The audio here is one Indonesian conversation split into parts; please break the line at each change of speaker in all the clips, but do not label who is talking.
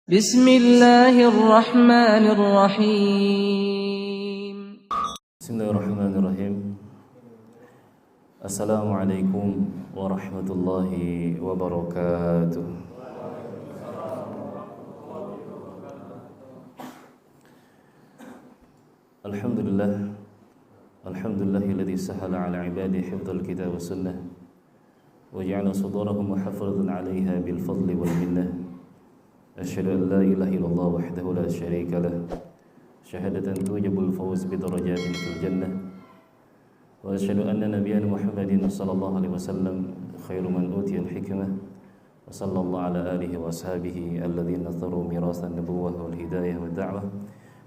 Bismillahirrahmanirrahim.
Bismillahirrahmanirrahim. Assalamualaikum warahmatullahi wabarakatuh. Alhamdulillahilladzi sahala ala ibadihi hifdzal kitab was sunnah wa ja'ala sudurahum muhaffazatan 'alaiha bil fadli wal minnah. Asyhadu an la ilaha illallah wahdahu la syarika lah, syahadatan tujibul fawz bi darajatin fil jannah. Wa asyhadu anna nabiyyana Muhammadin sallallahu alaihi wasallam khairu man utiya al-hikmah wa sallallahu ala alihi wa ashabihi alladhina natharu mirasan nubuwwah wal hidayah wad da'wah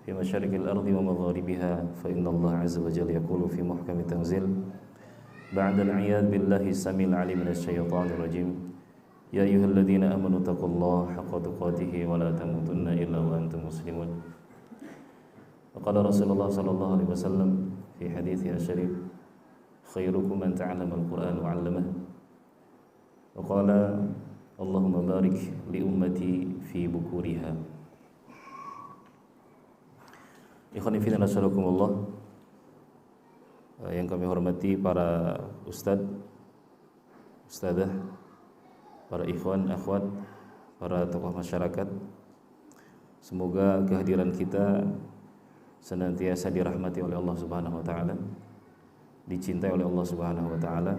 fi masyariqil ardi wa magharibiha. Fa inna Allah azza wa jalla yaqulu fi muhkami tanzil ba'da al-'iyad billahi samil 'alim minasy syaithanir rajim. Ya ayyuhalladzina amanu taqullaha haqqa tuqatih wa la tamutunna illa wa antum muslimun. Wa qala Rasulullah sallallahu alaihi wasallam fi haditsihi asy-syarif, khairukum man ta'allama al-Qur'an wa 'allamahu. Wa qala Allahumma barik li ummati fi bukuriha. Ikhwani fillah nasyarakumullah. Yang kami hormati para ustadz, ustadzah, para ikhwan, akhwat, para tokoh masyarakat. Semoga kehadiran kita senantiasa dirahmati oleh Allah Subhanahu wa taala, dicintai oleh Allah Subhanahu wa taala,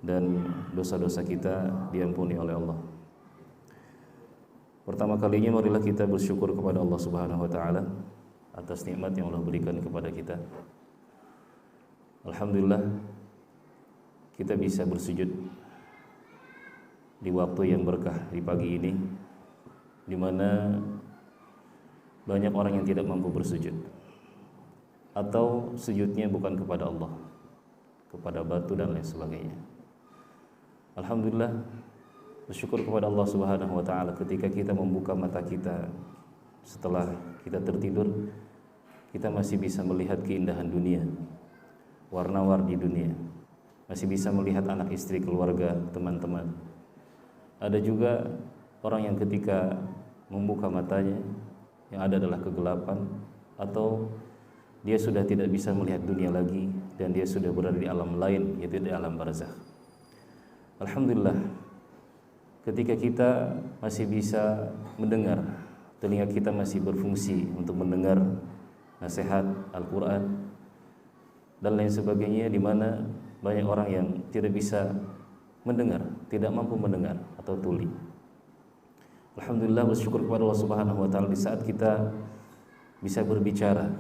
dan dosa-dosa kita diampuni oleh Allah. Pertama kalinya marilah kita bersyukur kepada Allah Subhanahu wa taala atas nikmat yang Allah berikan kepada kita. Alhamdulillah kita bisa bersujud di waktu yang berkah di pagi ini, di mana banyak orang yang tidak mampu bersujud, atau sujudnya bukan kepada Allah, kepada batu dan lain sebagainya. Alhamdulillah, bersyukur kepada Allah Subhanahu wa taala ketika kita membuka mata kita setelah kita tertidur, kita masih bisa melihat keindahan dunia, warna-warni dunia, masih bisa melihat anak istri, keluarga, teman-teman. Ada juga orang yang ketika membuka matanya yang ada adalah kegelapan, atau dia sudah tidak bisa melihat dunia lagi dan dia sudah berada di alam lain, yaitu di alam barzakh. Alhamdulillah, ketika kita masih bisa mendengar, telinga kita masih berfungsi untuk mendengar nasihat Al-Quran dan lain sebagainya, di mana banyak orang yang tidak bisa mendengar, tidak mampu mendengar atau tuli. Alhamdulillah, bersyukur kepada Allah Subhanahu wa taala di saat kita bisa berbicara,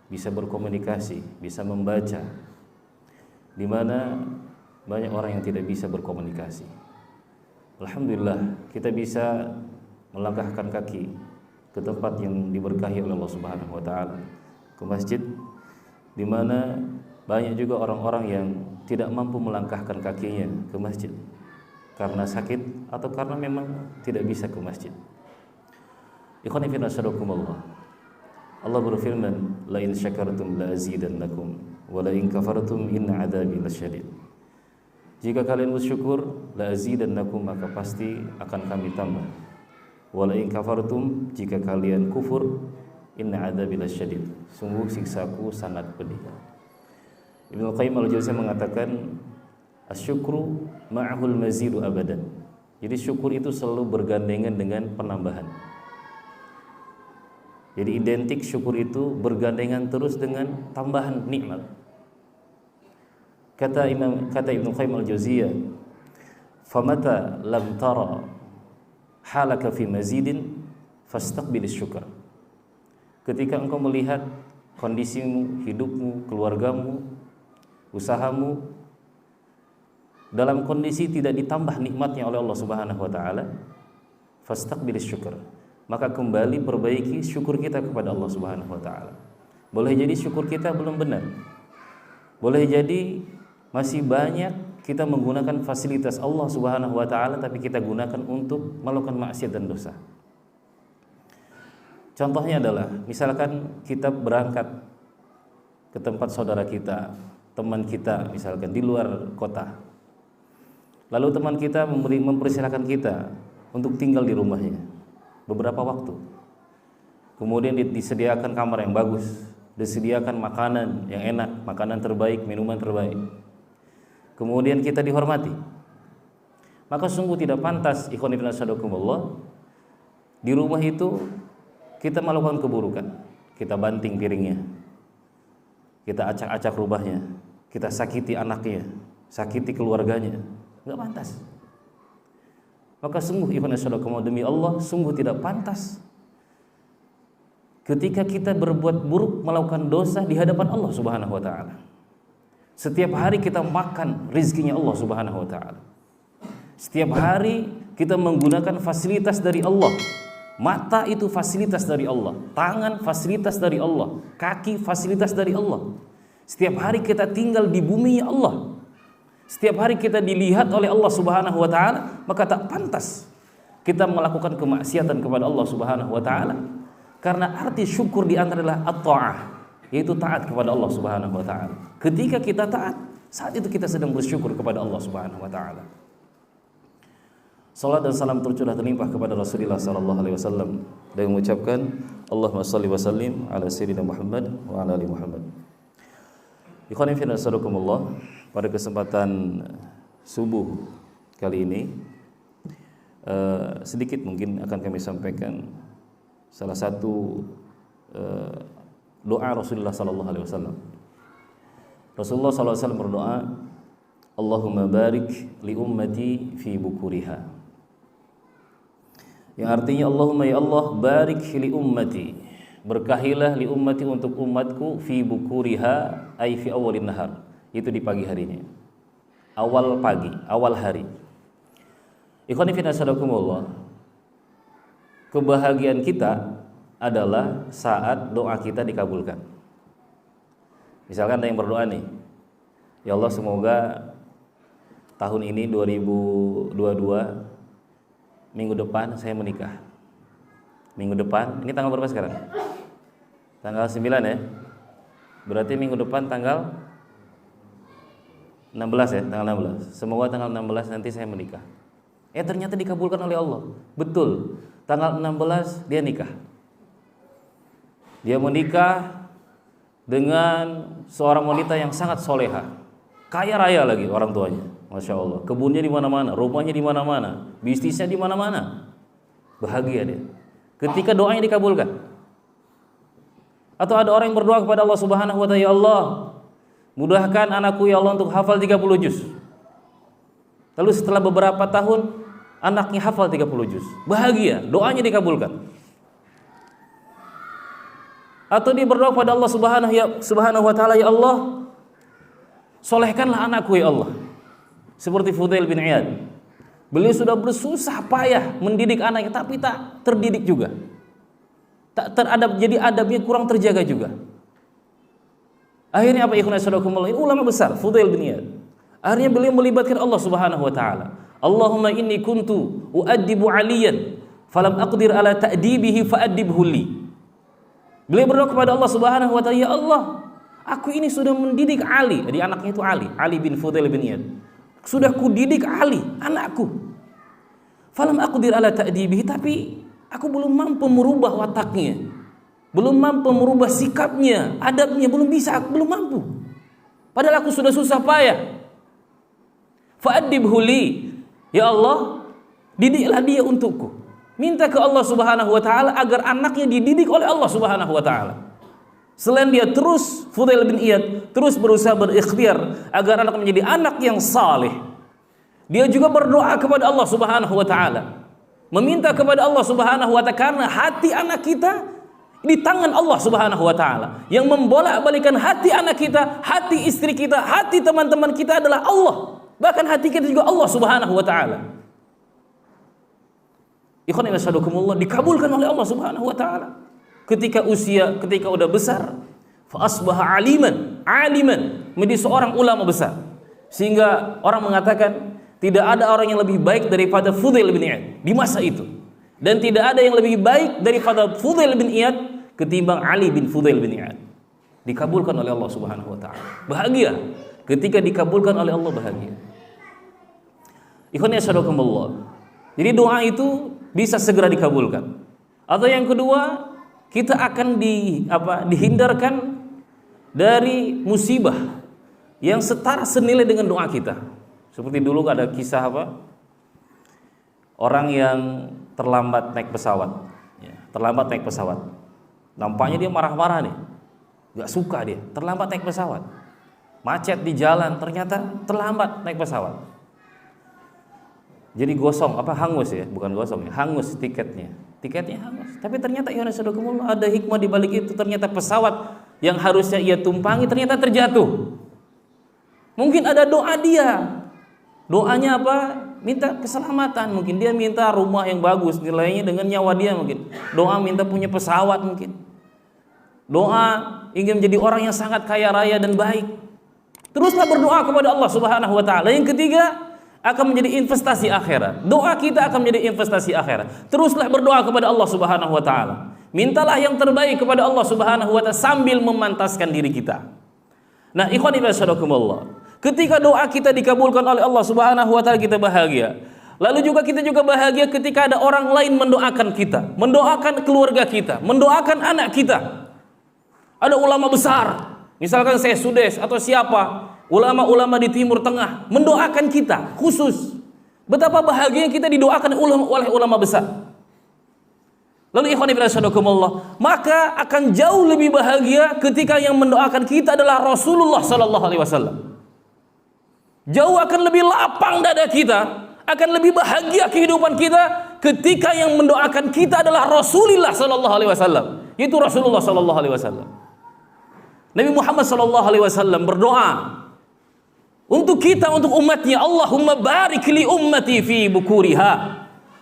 bisa berkomunikasi, bisa membaca, di mana banyak orang yang tidak bisa berkomunikasi. Alhamdulillah, kita bisa melangkahkan kaki ke tempat yang diberkahi oleh Allah Subhanahu wa taala, ke masjid, di mana banyak juga orang-orang yang tidak mampu melangkahkan kakinya ke masjid karena sakit atau karena memang tidak bisa ke masjid. Ikhwani fillah nasyarakumullah. Allah berfirman, la in syakartum la azidannakum wa la in kafartum inna adzabi lasyadid. Jika kalian bersyukur, la azidannakum, maka pasti akan kami tambah. Wa la in kafartum, jika kalian kufur, inna adzabi lasyadid, sungguh siksaku sangat pedih. Ibnu Qayyim al-Jauziyah mengatakan, asyukru ma'ahul mazidu abadan. Jadi syukur itu selalu bergandengan dengan penambahan. Jadi identik syukur itu bergandengan terus dengan tambahan nikmat. Kata Ibnu Qayyim al-Jauziyah, famata lam tara halaka fi mazidin fastaqbil syukr. Ketika engkau melihat kondisimu, hidupmu, keluargamu, usahamu dalam kondisi tidak ditambah nikmatnya oleh Allah Subhanahu wa taala, fastaqbil syukur, maka kembali perbaiki syukur kita kepada Allah Subhanahu wa taala. Boleh jadi syukur kita belum benar, boleh jadi masih banyak kita menggunakan fasilitas Allah Subhanahu wa taala, tapi kita gunakan untuk melakukan maksiat dan dosa. Contohnya adalah, misalkan kita berangkat ke tempat saudara kita, teman kita, misalkan di luar kota, lalu teman kita mempersilahkan kita untuk tinggal di rumahnya. beberapa waktu. Kemudian disediakan kamar yang bagus, disediakan makanan yang enak, makanan terbaik, minuman terbaik. Kemudian kita dihormati. Maka sungguh tidak pantas, ikhwan fillah sadaqakumullah, di rumah itu kita melakukan keburukan. Kita banting piringnya, kita acak-acak rumahnya, kita sakiti anaknya, sakiti keluarganya. Enggak pantas. Maka sungguh ikhwan fillah, demi Allah, sungguh tidak pantas ketika kita berbuat buruk, melakukan dosa di hadapan Allah Subhanahu wa taala. Setiap hari kita makan rizkinya Allah Subhanahu wa taala. Setiap hari kita menggunakan fasilitas dari Allah. Mata itu fasilitas dari Allah, tangan fasilitas dari Allah, kaki fasilitas dari Allah. Setiap hari kita tinggal di bumi Allah. Setiap hari kita dilihat oleh Allah Subhanahu wa taala, maka tak pantas kita melakukan kemaksiatan kepada Allah Subhanahu wa taala. Karena arti syukur di antara adalah at-ta'ah, yaitu taat kepada Allah Subhanahu wa taala. Ketika kita taat, saat itu kita sedang bersyukur kepada Allah Subhanahu wa taala. Salat dan salam tercurah terlimpah kepada Rasulullah sallallahu alaihi wasallam dan mengucapkan Allahumma shalli wa sallim ala sayyidina Muhammad wa ala ali Muhammad. Ikhwani fillah sadaqakumullah, pada kesempatan subuh kali ini sedikit mungkin akan kami sampaikan salah satu doa Rasulullah sallallahu alaihi wasallam. Rasulullah sallallahu alaihi wasallam berdoa, Allahumma barik li ummati fi bukuriha. Yang artinya Allahumma ya Allah barik li ummati, berkahilah li ummati untuk umatku fi bukuriha ay fi awalin nahar, itu di pagi harinya, awal pagi, awal hari. Ikhwani fillah sadaqakumullah, kebahagiaan kita adalah saat doa kita dikabulkan. Misalkan ada yang berdoa nih, ya Allah semoga tahun ini 2022 minggu depan saya menikah. Minggu depan, ini tanggal berapa sekarang? Tanggal 9 ya. Berarti minggu depan tanggal 16 ya, tanggal 16. Semoga tanggal 16 nanti saya menikah. Ternyata dikabulkan oleh Allah. Betul. Tanggal 16 dia nikah. Dia menikah dengan seorang wanita yang sangat soleha, kaya raya lagi orang tuanya, masya Allah. Kebunnya di mana-mana, rumahnya di mana-mana, bisnisnya di mana-mana. Bahagia dia ketika doanya dikabulkan. Atau ada orang yang berdoa kepada Allah Subhanahu wa taala, ya Allah, mudahkan anakku ya Allah untuk hafal 30 juz. Lalu setelah beberapa tahun anaknya hafal 30 juz. Bahagia, doanya dikabulkan. Atau dia berdoa kepada Allah Subhanahu wa taala, ya Allah, solehkanlah anakku ya Allah. Seperti Fudail bin Iyad. Beliau sudah bersusah payah mendidik anaknya, tapi tak terdidik juga. Tak teradab, jadi adabnya kurang terjaga juga. Akhirnya apa, ikhwan sadaqakumullah, ini ulama besar Fudail bin Iyad. Akhirnya beliau melibatkan Allah Subhanahu wa taala. Allahumma inni kuntu uaddibu aliyan falam aqdir ala ta'dibihi fa'addibhu li. Beliau berdoa kepada Allah Subhanahu wa taala, ya Allah, aku ini sudah mendidik Ali. Jadi anaknya itu Ali bin Fudail bin Iyad. Sudah kudidik Ali, anakku. Falam aqdir ala ta'dibihi, tapi aku belum mampu merubah wataknya. Belum mampu merubah sikapnya, adabnya, belum mampu. Padahal aku sudah susah payah. Fa'addibhu li. Ya Allah, didiklah dia untukku. Minta ke Allah Subhanahu wa taala agar anaknya dididik oleh Allah Subhanahu wa taala. Selain dia terus, Fudail bin Iyad terus berusaha berikhtiar agar anak menjadi anak yang saleh. Dia juga berdoa kepada Allah Subhanahu wa taala, meminta kepada Allah Subhanahu wa taala, karena hati anak kita di tangan Allah Subhanahu wa taala. Yang membolak-balikan hati anak kita, hati istri kita, hati teman-teman kita adalah Allah. Bahkan hati kita juga Allah Subhanahu wa taala. Ikhwan fillah sadaqakumullah, dikabulkan oleh Allah Subhanahu wa taala. Ketika udah besar, fa asbaha aliman, menjadi seorang ulama besar. Sehingga orang mengatakan tidak ada orang yang lebih baik daripada Fudail bin Iyad di masa itu. Dan tidak ada yang lebih baik daripada Fudail bin Iyad ketimbang Ali bin Fudail bin Iyad. Dikabulkan oleh Allah Subhanahu wa taala. Bahagia ketika dikabulkan oleh Allah, bahagia. Ikhwan fillah sadaqakumullah. Jadi doa itu bisa segera dikabulkan. Atau yang kedua, kita akan dihindarkan dari musibah yang setara senilai dengan doa kita. Seperti dulu ada kisah orang yang terlambat naik pesawat. Terlambat naik pesawat. Nampaknya dia marah-marah nih. Gak suka dia, terlambat naik pesawat. Macet di jalan, ternyata terlambat naik pesawat. Jadi hangus ya, bukan gosong ya, hangus tiketnya. Tiketnya hangus. Tapi ternyata ya Rasulullah, ada hikmah di balik itu. Ternyata pesawat yang harusnya ia tumpangi ternyata terjatuh. Mungkin ada doa dia. Doanya apa? Minta keselamatan. Mungkin dia minta rumah yang bagus nilainya dengan nyawa dia mungkin. Doa minta punya pesawat mungkin. Doa ingin menjadi orang yang sangat kaya raya dan baik. Teruslah berdoa kepada Allah Subhanahu wa taala. Yang ketiga, akan menjadi investasi akhirat. Doa kita akan menjadi investasi akhirat. Teruslah berdoa kepada Allah Subhanahu wa taala. Mintalah yang terbaik kepada Allah Subhanahu wa taala sambil memantaskan diri kita. Nah, ikhwani fillah, ketika doa kita dikabulkan oleh Allah Subhanahu wa taala, kita bahagia. Lalu kita juga bahagia ketika ada orang lain mendoakan kita, mendoakan keluarga kita, mendoakan anak kita. Ada ulama besar, misalkan saya Sudes atau siapa, ulama-ulama di Timur Tengah mendoakan kita khusus. Betapa bahagia kita didoakan oleh ulama besar. Lalu ikhwani fillah, maka akan jauh lebih bahagia ketika yang mendoakan kita adalah Rasulullah sallallahu alaihi wasallam. Jauh akan lebih lapang dada kita, akan lebih bahagia kehidupan kita ketika yang mendoakan kita adalah Rasulullah sallallahu alaihi wasallam, yaitu Rasulullah sallallahu alaihi wasallam. Nabi Muhammad sallallahu alaihi wasallam berdoa untuk kita, untuk umatnya, Allahumma barik li ummati fi bukuriha.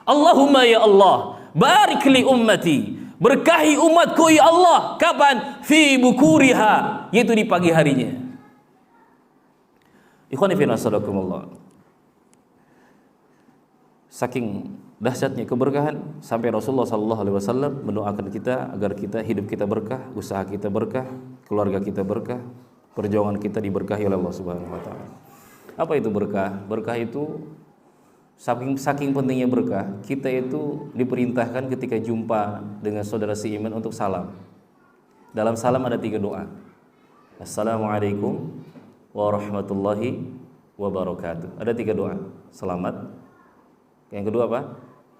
Allahumma ya Allah, barik li ummati, berkahi umatku ya Allah. Kapan? Fi bukuriha, yaitu di pagi harinya. Ikhwani fillah, saking dahsyatnya keberkahan sampai Rasulullah sallallahu alaihi wasallam mendoakan kita agar hidup kita berkah, usaha kita berkah, keluarga kita berkah, perjuangan kita diberkahi oleh Allah Subhanahu wa taala. Apa itu berkah? Berkah itu saking pentingnya berkah, kita itu diperintahkan ketika jumpa dengan saudara seiman untuk salam. Dalam salam ada 3 doa. Assalamualaikum warahmatullahi wabarakatuh. Ada 3 doa. Selamat. Yang kedua apa?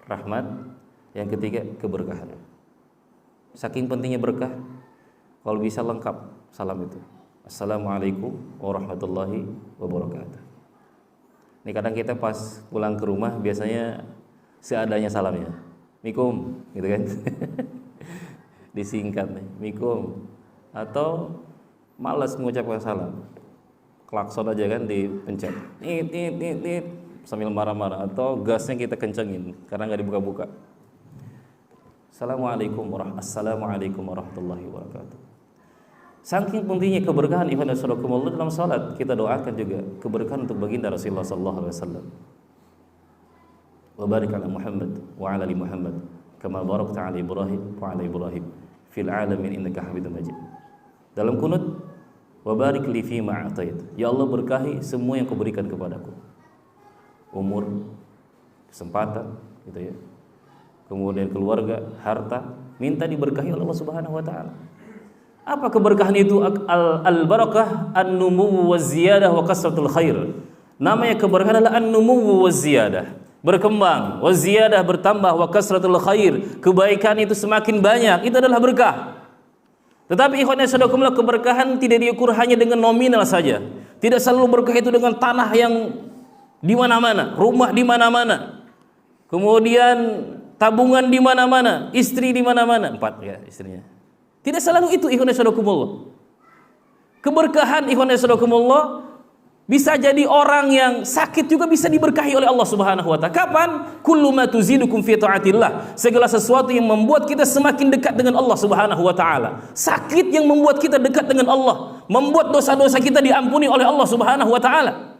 Rahmat. Yang ketiga keberkahan. Saking pentingnya berkah, kalau bisa lengkap salam itu. Assalamualaikum warahmatullahi wabarakatuh. Ini kadang kita pas pulang ke rumah biasanya seadanya salamnya. Mikum, gitu kan? Disingkat nih, mikum. Atau malas mengucapkan salam. Klakson aja kan dipencet. Nit sambil marah-marah, atau gasnya kita kencengin karena nggak dibuka-buka. Assalamualaikum warahmatullahi wabarakatuh. Saking pentingnya keberkahan ibadah sallallahu dalam salat, kita doakan juga keberkahan untuk baginda Rasulullah sallallahu alaihi wasallam. Wa barik ala Muhammad wa ala ali Muhammad kama barakta ala Ibrahim wa ala Ibrahim fil alamin innaka Hamidum Majid. Dalam kunut, wa barik li fi ma atait. Ya Allah, berkahi semua yang kau berikan kepadaku. Umur, kesempatan, gitu ya. Kemudian keluarga, harta, minta diberkahi oleh Allah Subhanahu wa taala. Apa keberkahan itu? Al-barakah an-numu wa ziyadah wa kasratul khair. Namanya keberkahan adalah an-numu wa ziyadah, berkembang, wa ziyadah bertambah, wa kasratul khair, kebaikan itu semakin banyak, itu adalah berkah. Tetapi ikhwan fillah, keberkahan tidak diukur hanya dengan nominal saja. Tidak selalu berkah itu dengan tanah yang di mana-mana, rumah di mana-mana, kemudian tabungan di mana-mana, istri di mana-mana, 4 ya istrinya. Tidak selalu itu ikhwan fillah. Keberkahan ikhwan fillah bisa jadi orang yang sakit juga bisa diberkahi oleh Allah Subhanahu wa taala. Kapan? Kullu ma tuzidukum fi taatillah. Segala sesuatu yang membuat kita semakin dekat dengan Allah Subhanahu wa taala. Sakit yang membuat kita dekat dengan Allah, membuat dosa-dosa kita diampuni oleh Allah Subhanahu wa taala.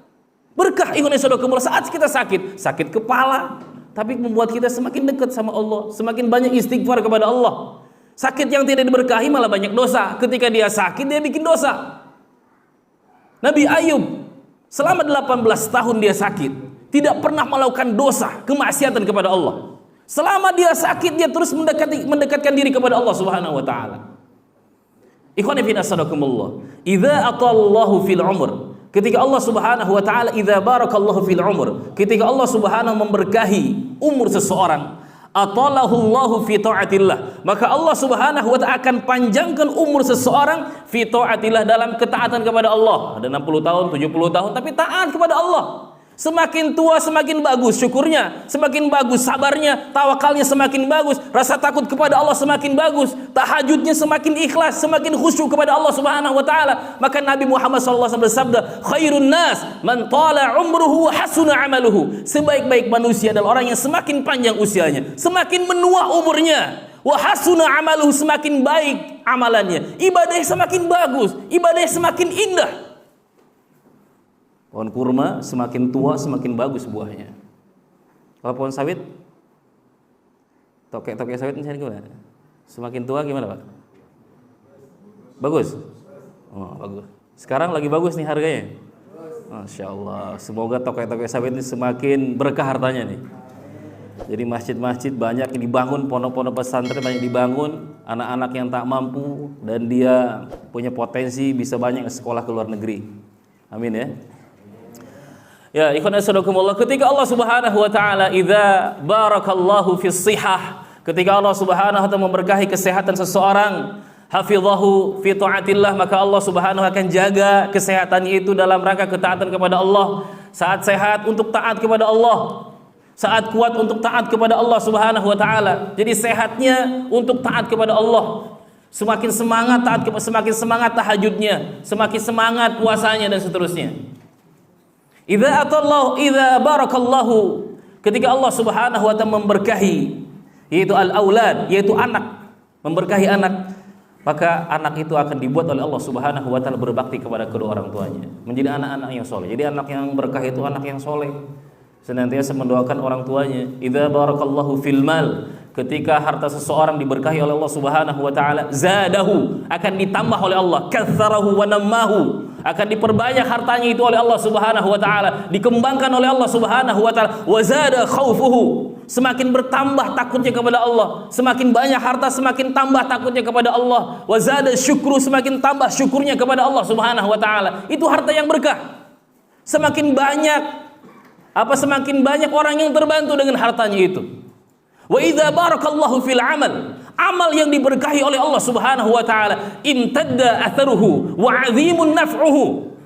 Berkah ikhwan fillah saat kita sakit kepala, tapi membuat kita semakin dekat sama Allah, semakin banyak istighfar kepada Allah. Sakit yang tidak diberkahi malah banyak dosa. Ketika dia sakit, dia bikin dosa. Nabi Ayub selama 18 tahun dia sakit, tidak pernah melakukan dosa, kemaksiatan kepada Allah. Selama dia sakit, dia terus mendekatkan diri kepada Allah Subhanahu wa taala. Ikhwani fi nasadakumullah. Idza atallahu fil umr. Ketika Allah Subhanahu wa taala idza barakallahu fil umr. Ketika Allah Subhanahu memberkahi umur seseorang, atalahu Allahu fi taatillah. Maka Allah Subhanahu wa taala akan panjangkan umur seseorang fi taatillah, dalam ketaatan kepada Allah. Ada 60 tahun, 70 tahun tapi taat kepada Allah. Semakin tua semakin bagus syukurnya, semakin bagus sabarnya, tawakalnya semakin bagus, rasa takut kepada Allah semakin bagus, tahajudnya semakin ikhlas, semakin khusyuk kepada Allah Subhanahu wa taala. Maka Nabi Muhammad SAW bersabda, khairun nas man tala umruhu wa hasuna amaluhu. Sebaik-baik manusia adalah orang yang semakin panjang usianya, semakin menua umurnya. Wa hasuna amaluhu, semakin baik amalannya, ibadahnya semakin bagus, ibadahnya semakin indah. Pohon kurma semakin tua semakin bagus buahnya. Kalau pohon sawit, tokek sawit misalnya gimana? Semakin tua gimana Pak? Bagus? Oh, bagus. Sekarang lagi bagus nih harganya. Masya Allah. Semoga tokek sawit ini semakin berkah hartanya nih. Jadi masjid-masjid banyak yang dibangun, pondok-pondok pesantren banyak dibangun, anak-anak yang tak mampu dan dia punya potensi bisa banyak sekolah ke luar negeri. Amin ya. Ya, ikhwan asyadakumullah, ketika Allah Subhanahu wa taala idza barakallahu fis shihah, ketika Allah Subhanahu wa taala memberkahi kesehatan seseorang, hafizahu fi taatillah, maka Allah Subhanahu akan jaga kesehatannya itu dalam rangka ketaatan kepada Allah. Saat sehat untuk taat kepada Allah, saat kuat untuk taat kepada Allah Subhanahu wa taala. Jadi sehatnya untuk taat kepada Allah. Semakin semangat semakin semangat tahajudnya, semakin semangat puasanya dan seterusnya. Idza barakallahu, ketika Allah Subhanahu wa taala memberkahi, yaitu al-aulad, yaitu anak, memberkahi anak, maka anak itu akan dibuat oleh Allah Subhanahu wa taala berbakti kepada kedua orang tuanya, menjadi anak-anak yang soleh. Jadi anak yang berkah itu anak yang soleh, senantiasa mendoakan orang tuanya. Idza barakallahu fil mal, ketika harta seseorang diberkahi oleh Allah Subhanahu wa taala, zadahu, akan ditambah oleh Allah, katsarahu wa nammahu, akan diperbanyak hartanya itu oleh Allah Subhanahu wa taala, dikembangkan oleh Allah Subhanahu wa taala. Wa zada khaufuhu, semakin bertambah takutnya kepada Allah, semakin banyak harta semakin tambah takutnya kepada Allah. Wa zada syukru, semakin tambah syukurnya kepada Allah Subhanahu wa taala. Itu harta yang berkah. Semakin banyak orang yang terbantu dengan hartanya itu. Wa idza barakallahu fil amal yang diberkahi oleh Allah Subhanahu wa taala, imtadda atharuhu wa 'azimun naf'uhu.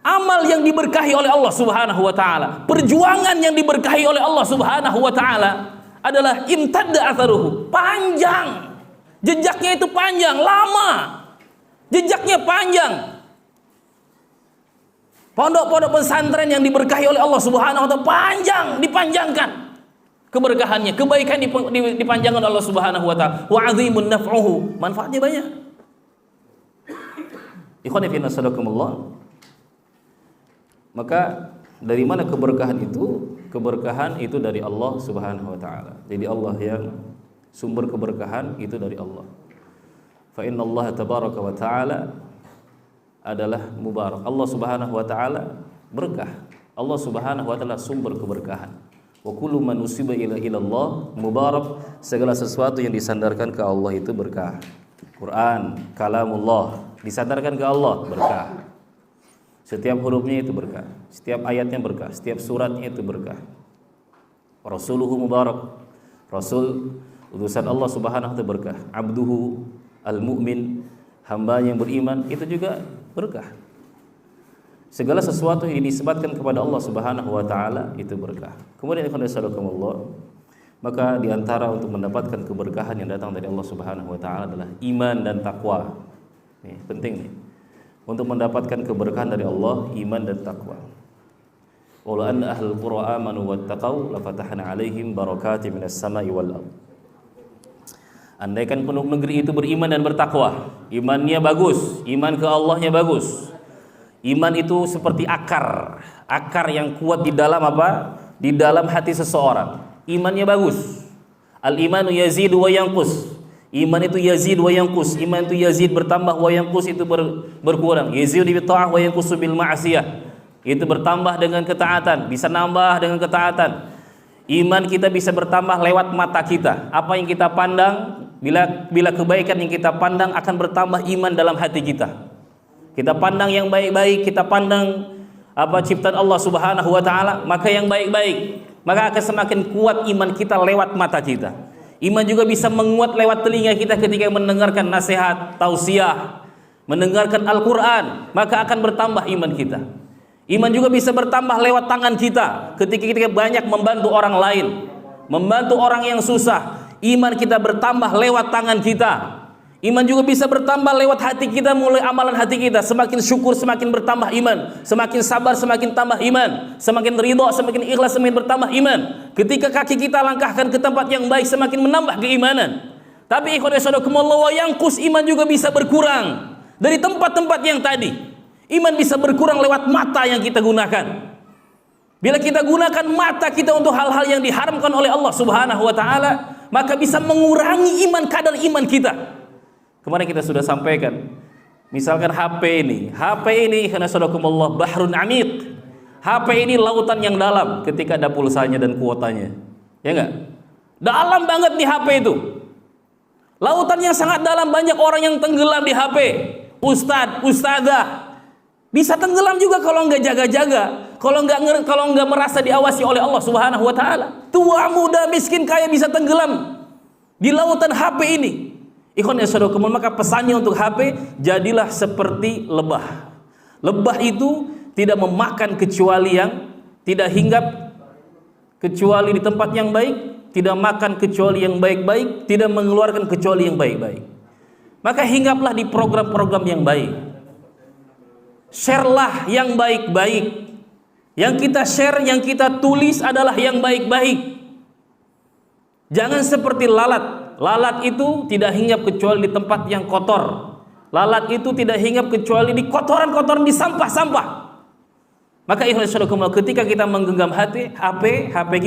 Amal yang diberkahi oleh Allah Subhanahu wa taala, perjuangan yang diberkahi oleh Allah Subhanahu wa taala adalah imtadda atharuhu, panjang. Jejaknya itu panjang, lama. Jejaknya panjang. Pondok-pondok pesantren yang diberkahi oleh Allah Subhanahu wa taala panjang, dipanjangkan keberkahannya, kebaikan dipanjangkan oleh Allah Subhanahu wa taala. Wa 'azimun naf'uhu, manfaatnya banyak. Ikhwani fi nasadakumullah. Maka dari mana keberkahan itu? Keberkahan itu dari Allah Subhanahu wa taala. Jadi Allah yang sumber keberkahan itu dari Allah. Fa innallaha tabaraka wa taala adalah mubarak. Allah Subhanahu wa taala berkah. Allah Subhanahu wa taala sumber keberkahan. Wa kullu man usiba ila ilallah mubarak, segala sesuatu yang disandarkan ke Allah itu berkah. Quran, kalamullah, disandarkan ke Allah berkah. Setiap hurufnya itu berkah, setiap ayatnya berkah, setiap suratnya itu berkah. Rasuluhu mubarak, Rasul utusan Allah Subhanahu wa taala berkah. Abduhu al-mu'min, hamba yang beriman, itu juga berkah. Segala sesuatu yang dinisbatkan kepada Allah Subhanahu wa taala itu berkah. Kemudian Allah, maka di antara untuk mendapatkan keberkahan yang datang dari Allah Subhanahu wa taala adalah iman dan takwa. Nih, penting nih. Untuk mendapatkan keberkahan dari Allah, iman dan takwa. Wala anna ahlul qura amanu wattaqau lafatahna 'alaihim barakatim minas sama'i wal ardh. Andaikan penduduk negeri itu beriman dan bertakwa, imannya bagus, iman ke Allahnya bagus. Iman itu seperti akar yang kuat di dalam apa? Di dalam hati seseorang. Imannya bagus. Al-imanu yazidu wa yanqus. Iman itu yazid wa yanqus. Iman itu yazid bertambah, wa yanqus itu berkurang. Yazidu bil ta'ah wa yanqusu bil ma'siyah. Itu bertambah dengan ketaatan, bisa nambah dengan ketaatan. Iman kita bisa bertambah lewat mata kita. Apa yang kita pandang, bila kebaikan yang kita pandang akan bertambah iman dalam hati kita. Kita pandang yang baik-baik, kita pandang ciptaan Allah Subhanahu wa taala, maka yang baik-baik, maka akan semakin kuat iman kita lewat mata kita. Iman juga bisa menguat lewat telinga kita ketika mendengarkan nasihat, tausiah, mendengarkan Al-Qur'an, maka akan bertambah iman kita. Iman juga bisa bertambah lewat tangan kita ketika kita banyak membantu orang lain, membantu orang yang susah. Iman kita bertambah lewat tangan kita. Iman juga bisa bertambah lewat hati kita, mulai amalan hati kita. Semakin syukur semakin bertambah iman, semakin sabar semakin tambah iman, semakin ridha semakin ikhlas semakin bertambah iman. Ketika kaki kita langkahkan ke tempat yang baik semakin menambah keimanan. Tapi ikhwan wa yanqus, iman juga bisa berkurang dari tempat-tempat yang tadi. Iman bisa berkurang lewat mata yang kita gunakan. Bila kita gunakan mata kita untuk hal-hal yang diharamkan oleh Allah Subhanahu wa taala, maka bisa mengurangi kadar iman kita. Kemarin kita sudah sampaikan, misalkan HP ini karena sadaqakumullah bahrun amiq. HP ini lautan yang dalam ketika ada pulsanya dan kuotanya. Ya enggak? Dalam banget di HP itu. Lautan yang sangat dalam, banyak orang yang tenggelam di HP. Ustadz, ustadzah bisa tenggelam juga kalau enggak jaga-jaga, kalau enggak merasa diawasi oleh Allah Subhanahu wa taala. Tua, muda, miskin, kaya bisa tenggelam di lautan HP ini. Ikhwan ya saudaraku, maka pesannya untuk HP, jadilah seperti lebah. Lebah itu tidak memakan kecuali yang tidak hinggap kecuali di tempat yang baik, tidak makan kecuali yang baik-baik, tidak mengeluarkan kecuali yang baik-baik. Maka hinggaplah di program-program yang baik. Sharelah yang baik-baik. Yang kita share, yang kita tulis adalah yang baik-baik. Jangan seperti lalat. Lalat itu tidak hinggap kecuali di tempat yang kotor. Lalat itu tidak hinggap kecuali di kotoran-kotoran, di sampah-sampah. Maka ketika kita menggenggam HP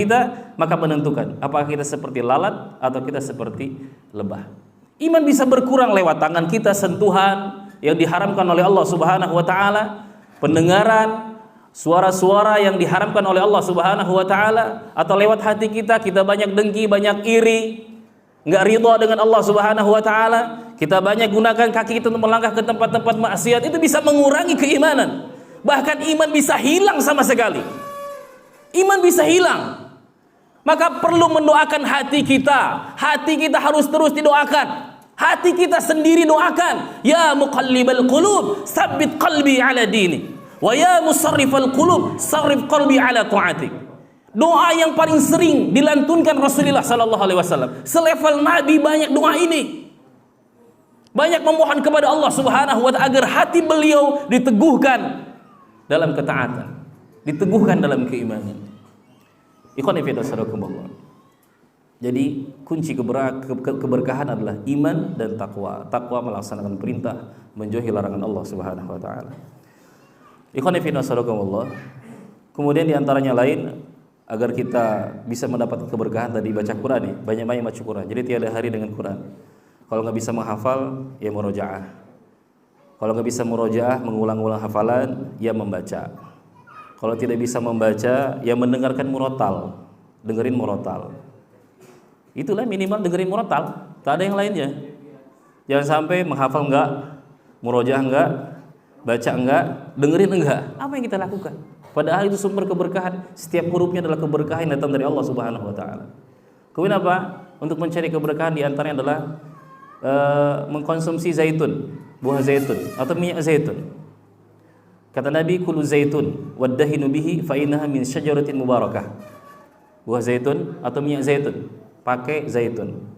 kita, maka menentukan apakah kita seperti lalat atau kita seperti lebah. Iman bisa berkurang lewat tangan kita, sentuhan yang diharamkan oleh Allah Subhanahu wa taala, pendengaran suara-suara yang diharamkan oleh Allah Subhanahu wa taala, atau lewat hati kita banyak dengki, banyak iri, enggak ridha dengan Allah Subhanahu wa taala, kita banyak gunakan kaki kita untuk melangkah ke tempat-tempat maksiat, itu bisa mengurangi keimanan. Bahkan iman bisa hilang sama sekali. Iman bisa hilang. Maka perlu mendoakan hati kita. Hati kita harus terus didoakan. Hati kita sendiri doakan, ya muqallibal qulub tsabbit qalbi ala dini, wa ya musarrifal qulub sarrif qalbi ala ta'atik. Doa yang paling sering dilantunkan Rasulullah sallallahu alaihi wasallam. Selevel Nabi banyak doa ini. Banyak memohon kepada Allah Subhanahu wa taala agar hati beliau diteguhkan dalam ketaatan, diteguhkan dalam keimanan. Ikhwan fillah sadaqakumullah. Jadi kunci keberkahan adalah iman dan takwa. Takwa melaksanakan perintah, menjauhi larangan Allah Subhanahu wa taala. Ikhwan fillah sadaqakumullah. Kemudian diantaranya lain, agar kita bisa mendapat keberkahan tadi, baca Quran nih, banyak-banyak baca Quran. Jadi tiada hari dengan Quran. Kalau nggak bisa menghafal, ya murojaah. Kalau nggak bisa murojaah, mengulang-ulang hafalan, ya membaca. Kalau tidak bisa membaca, ya mendengarkan murotal, dengerin murotal. Itulah minimal dengerin murotal, tak ada yang lainnya. Jangan sampai menghafal enggak, murojaah enggak, baca enggak, dengerin enggak. Apa yang kita lakukan? Padahal itu sumber keberkahan. Setiap hurufnya adalah keberkahan yang datang dari Allah Subhanahu wa taala. Kemudian apa? Untuk mencari keberkahan diantaranya adalah mengkonsumsi zaitun, buah zaitun atau minyak zaitun. Kata Nabi, kulu zaitun waddahinu bihi fa innaha min syajaratin mubarakah. Buah zaitun atau minyak zaitun, pakai zaitun.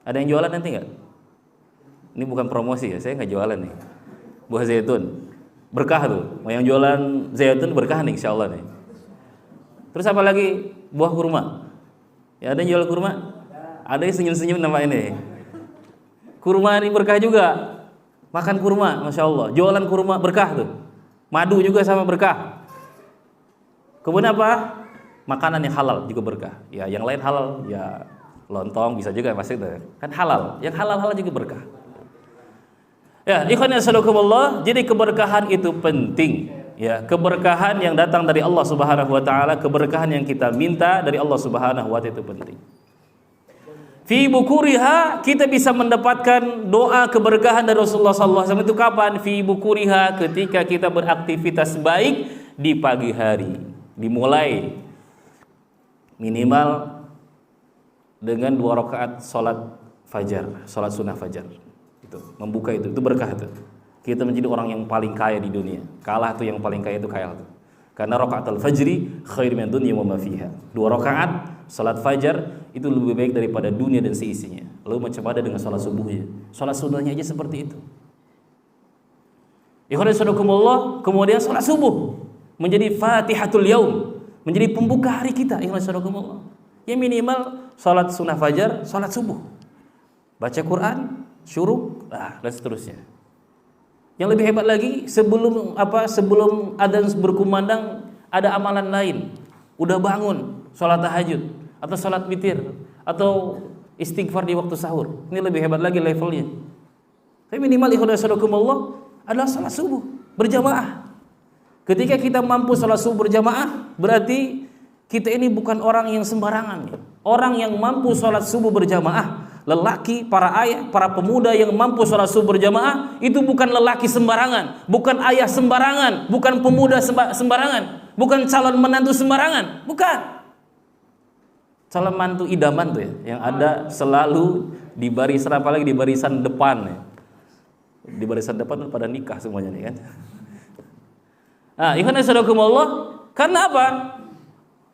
Ada yang jualan nanti enggak? Ini bukan promosi ya, saya enggak jualan nih. Buah zaitun berkah tuh. Mau yang jualan zaitun berkah nih insyaallah nih. Terus apa lagi? Buah kurma. Ya, ada yang jual kurma? Ada yang senyum-senyum nama ini. Kurma ini berkah juga. Makan kurma, Masya Allah. Jualan kurma berkah tuh. Madu juga sama berkah. Kemudian apa? Makanan yang halal juga berkah. Ya, yang lain halal, ya lontong bisa juga pasti itu. Kan halal. Yang halal-halal juga berkah. Ya, ikhwan yang sadaqakumullah, jadi keberkahan itu penting. ya, keberkahan yang datang dari Allah Subhanahu wa taala, keberkahan yang kita minta dari Allah Subhanahu wa taala itu penting. Fi bukuriha, kita bisa mendapatkan doa keberkahan dari Rasulullah SAW itu kapan? Fi bukuriha, ketika kita beraktivitas baik di pagi hari. Dimulai minimal dengan 2 rakaat salat fajar, salat sunnah fajar. Itu membuka itu berkah itu. Kita menjadi orang yang paling kaya di dunia. Kalah tuh yang paling kaya itu kaya tuh. Karena rakaatul fajri khair min dunya wa ma fiha. 2 rakaat salat fajar itu lebih baik daripada dunia dan seisinya. Lalu macam mana dengan salat subuhnya? Salat sunnahnya aja seperti itu. Ikhwan fillah, kemudian salat subuh menjadi fatihatul yaum, menjadi pembuka hari kita. Ikhwan fillah. Ya minimal salat sunnah fajar, salat subuh. Baca Quran, syuruk, dan seterusnya. Yang lebih hebat lagi, sebelum adzan berkumandang ada amalan lain. Udah bangun, sholat tahajud atau sholat witir atau istighfar di waktu sahur. Ini lebih hebat lagi levelnya. Tapi minimal ikhwan fillah adalah sholat subuh berjamaah. Ketika kita mampu sholat subuh berjamaah, berarti kita ini bukan orang yang sembarangan. Orang yang mampu sholat subuh berjamaah, lelaki, para ayah, para pemuda yang mampu sholat subuh berjamaah, itu bukan lelaki sembarangan, bukan ayah sembarangan, bukan pemuda sembarangan, bukan calon menantu sembarangan, bukan. Calon mantu idaman tuh ya, yang ada selalu di barisan, apalagi di barisan depan ya. Di barisan depan pada nikah semuanya nih kan. Nah, ikhwan fillah, karena apa?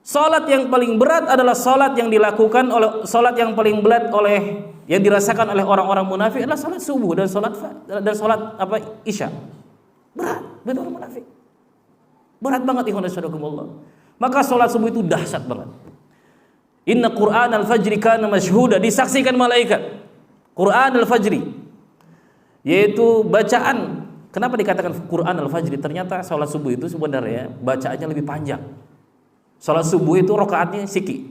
Salat yang paling berat adalah salat yang dilakukan oleh yang dirasakan oleh orang-orang munafik adalah salat subuh dan salat Isya. Berat bagi orang munafik. Berat banget ikhwan fillah. Maka salat subuh itu dahsyat banget. Inna Qur'an al-fajri kana masyhuda, disaksikan malaikat. Qur'an al-fajri yaitu bacaan. Kenapa dikatakan Qur'an al-fajri? Ternyata salat subuh itu sebenarnya bacaannya lebih panjang. Salat subuh itu rakaatnya sedikit,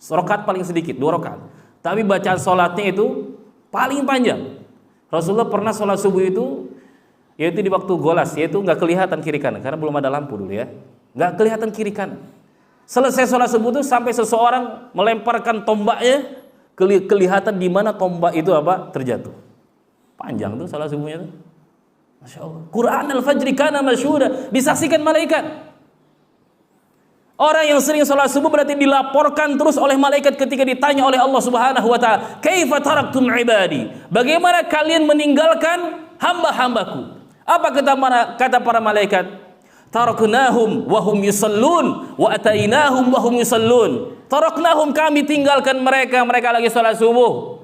rakaat paling sedikit 2 rakaat. Tapi bacaan salatnya itu paling panjang. Rasulullah pernah salat subuh itu, yaitu di waktu golas, yaitu nggak kelihatan kiri kanan karena belum ada lampu dulu ya, nggak kelihatan kiri kanan. Selesai salat subuh itu sampai seseorang melemparkan tombaknya, kelihatan di mana tombak itu terjatuh. Panjang tuh salat subuhnya tuh. Masya Allah. Qur'an al-fajri kana masyhuda, disaksikan malaikat. Orang yang sering salat subuh berarti dilaporkan terus oleh malaikat ketika ditanya oleh Allah Subhanahu wa taala, "Kaifa taraktum ibadi?" Bagaimana kalian meninggalkan hamba-hambaku? Apa kata para malaikat? Taraknahum wa hum yusallun wa atainahum wa hum yusallun. Taraknahum, kami tinggalkan mereka lagi salat subuh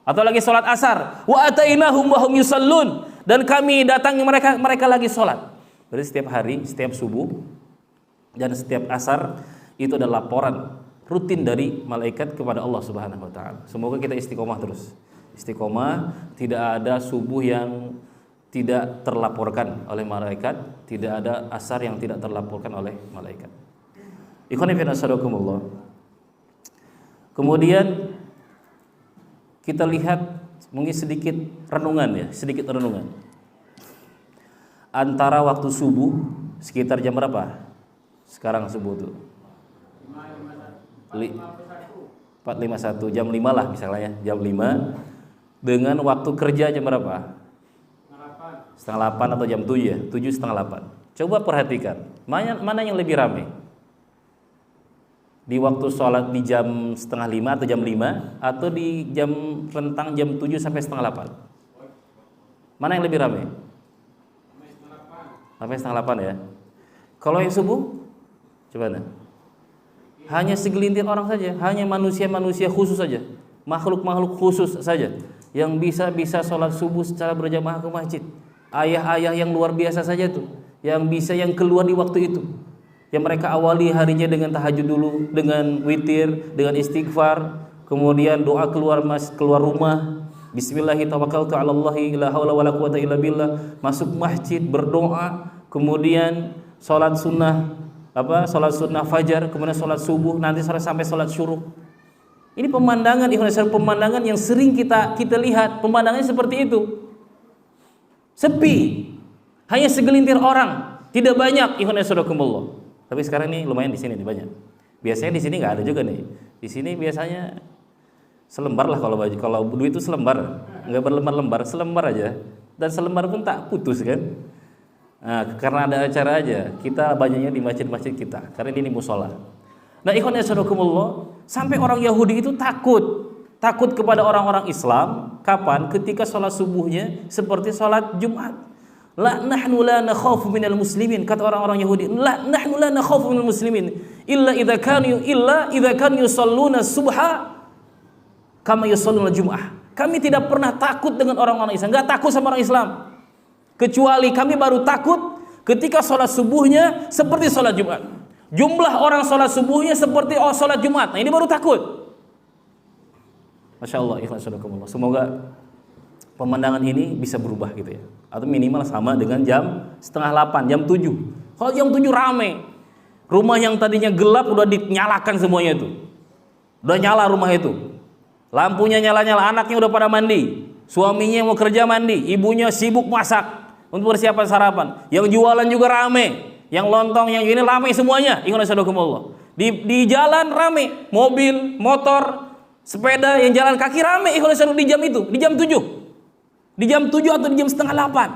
atau lagi salat asar. Wa atainahum wa hum yusallun, dan kami datangi mereka lagi salat. Jadi setiap hari, setiap subuh dan setiap asar itu ada laporan rutin dari malaikat kepada Allah Subhanahu wa taala. Semoga kita istiqomah terus. Istiqomah, tidak ada subuh yang tidak terlaporkan oleh malaikat, tidak ada asar yang tidak terlaporkan oleh malaikat. Ikhwani fillah. Kemudian kita lihat mungkin sedikit renungan. Antara waktu subuh sekitar jam berapa? Sekarang subuh tuh 4.51, jam 5 lah misalnya, jam 5 dengan waktu kerja jam berapa? Setengah 8 atau jam 7 ya, 7 setengah 8. Coba perhatikan, mana yang lebih ramai? Di waktu sholat di jam setengah 5 atau jam 5, atau di rentang jam 7 sampai setengah 8? Mana yang lebih ramai? Sampai setengah 8 ya. Kalau yang subuh? Coba nah. Hanya segelintir orang saja, hanya manusia-manusia khusus saja, makhluk-makhluk khusus saja yang bisa sholat subuh secara berjamaah ke masjid. Ayah-ayah yang luar biasa saja tuh, yang keluar di waktu itu, yang mereka awali harinya dengan tahajud dulu, dengan witir, dengan istighfar, kemudian doa keluar rumah, Bismillahirrahmanirrahim, la haula wala quwata illa billah, masuk masjid berdoa, kemudian sholat sunnah fajar, kemudian sholat subuh, nanti sampai sholat syuruk. Ini pemandangan yang sering kita lihat, pemandangannya seperti itu. Sepi, hanya segelintir orang Tidak banyak, ikhwan fillah. Tapi sekarang ini lumayan di sini nih banyak. Biasanya di sini nggak ada juga nih. Di sini biasanya selembar lah kalau baju. Kalau duit itu selembar, nggak berlembar-lembar, selembar aja. Dan selembar pun tak putus kan. Nah, karena ada acara aja, kita banyaknya di masjid-masjid kita. Karena ini musola. Nah, ikhwan fillah, sampai orang Yahudi itu takut kepada orang-orang Islam. Kapan? Ketika sholat subuhnya seperti sholat Jumat. La nahnu la nakhafu minal muslimin, kata orang-orang Yahudi. La nahnu la nakhafu minal muslimin illa idza kanu yusalluna subha kama yusalluna jum'ah. Kami tidak pernah takut dengan orang-orang Islam, enggak takut sama orang Islam. Kecuali kami baru takut ketika sholat subuhnya seperti sholat Jumat. Jumlah orang sholat subuhnya seperti sholat Jumat. Nah, ini baru takut. Masya Allah, ikhlasulakumullah. Semoga pemandangan ini bisa berubah gitu ya. Atau minimal sama dengan jam 7:30, jam 7. Kalau jam 7 rame. Rumah yang tadinya gelap udah dinyalakan semuanya itu. Udah nyala rumah itu. Lampunya nyala-nyala, anaknya udah pada mandi. Suaminya mau kerja mandi, ibunya sibuk masak untuk persiapan sarapan. Yang jualan juga rame. Yang lontong, yang ini rame semuanya. Insyaallah. Di jalan rame, mobil, motor, sepeda, yang jalan kaki rame di jam itu, di jam 7. Di jam 7 atau di jam 7:30.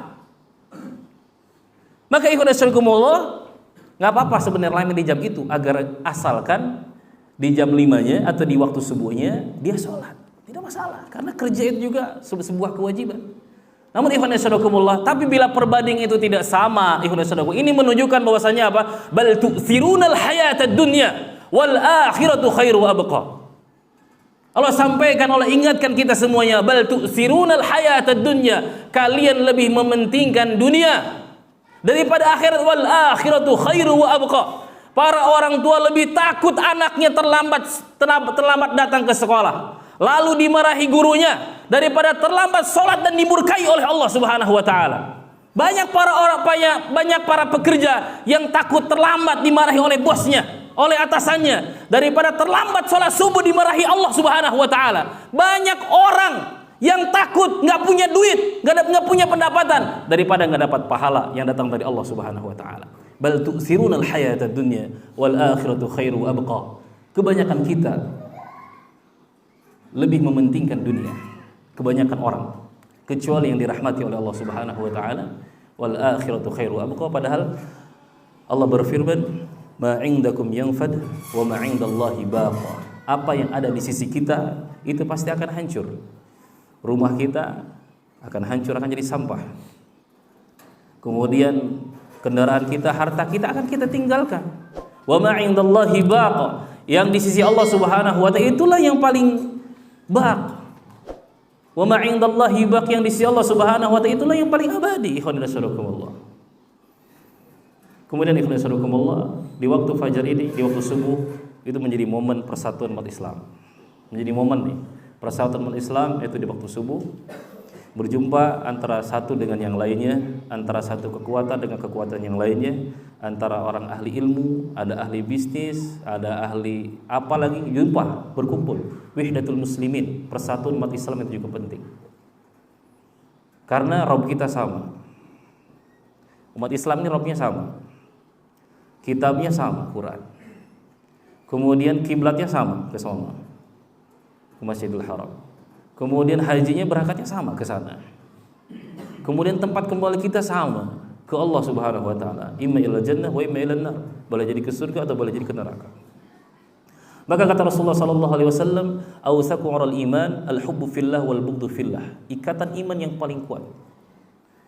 Maka ikhwanakumullah, enggak apa-apa sebenarnya rame di jam itu, agar asalkan di jam 5-nya atau di waktu subuhnya dia sholat. Tidak masalah, karena kerja itu juga sebuah kewajiban. Namun ikhwanakumullah, tapi bila perbanding itu tidak sama, ikhwanakumullah, ini menunjukkan bahwasanya apa? Bal tu'thirunal hayatad dunya wal akhiratu khairu wa abqa. Allah sampaikan, Allah ingatkan kita semuanya, bal tu'thirunal hayatad dunya, kalian lebih mementingkan dunia daripada akhirat, wal akhiratu khairu wa abqa. Para orang tua lebih takut anaknya terlambat datang ke sekolah, lalu dimarahi gurunya, daripada terlambat sholat dan dimurkai oleh Allah Subhanahu wa taala. Banyak para pekerja yang takut terlambat dimarahi oleh bosnya, oleh atasannya, daripada terlambat sholat subuh dimarahi Allah Subhanahu wa taala. Banyak orang yang takut nggak punya duit, nggak punya pendapatan, daripada nggak dapat pahala yang datang dari Allah Subhanahu wa taala. Bal tu'thirunal hayatad dunya wal akhiratu khairu wa abqa. Kebanyakan kita lebih mementingkan dunia. Kebanyakan orang, kecuali yang dirahmati oleh Allah Subhanahu wa taala, wal akhiratu khairu wa abqa. Padahal Allah berfirman, ma 'indakum yanfad wa ma 'indallahi baqa. Apa yang ada di sisi kita itu pasti akan hancur. Rumah kita akan hancur, akan jadi sampah. Kemudian kendaraan kita, harta kita akan kita tinggalkan. Wa ma 'indallahi baqa. Yang di sisi Allah Subhanahu wa taala itulah yang paling baq. Wa ma 'indallahi baq, yang di sisi Allah Subhanahu wa taala itulah yang paling abadi. Ikhwanakumullah. Kemudian ikhwanakumullah, di waktu fajar ini, di waktu subuh, itu menjadi momen persatuan umat Islam. Menjadi momen nih, persatuan umat Islam itu di waktu subuh, berjumpa antara satu dengan yang lainnya, antara satu kekuatan dengan kekuatan yang lainnya, antara orang ahli ilmu, ada ahli bisnis, ada ahli apa lagi, jumpa, berkumpul. Wihdatul muslimin, persatuan umat Islam itu juga penting. Karena Rabb kita sama. Umat Islam ini Rabbnya sama. Kitabnya sama, Quran. Kemudian kiblatnya sama, ke sana, ke Masjidil Haram. Kemudian hajinya berangkatnya sama ke sana. Kemudian tempat kembali kita sama ke Allah Subhanahu wa taala. Imma ilal jannah wa imma ilan nar. Boleh jadi ke surga atau boleh jadi ke neraka. Maka kata Rasulullah sallallahu alaihi wasallam, "Awsaqu 'alal iman al-hubbu fillah wal bughdu fillah." Ikatan iman yang paling kuat.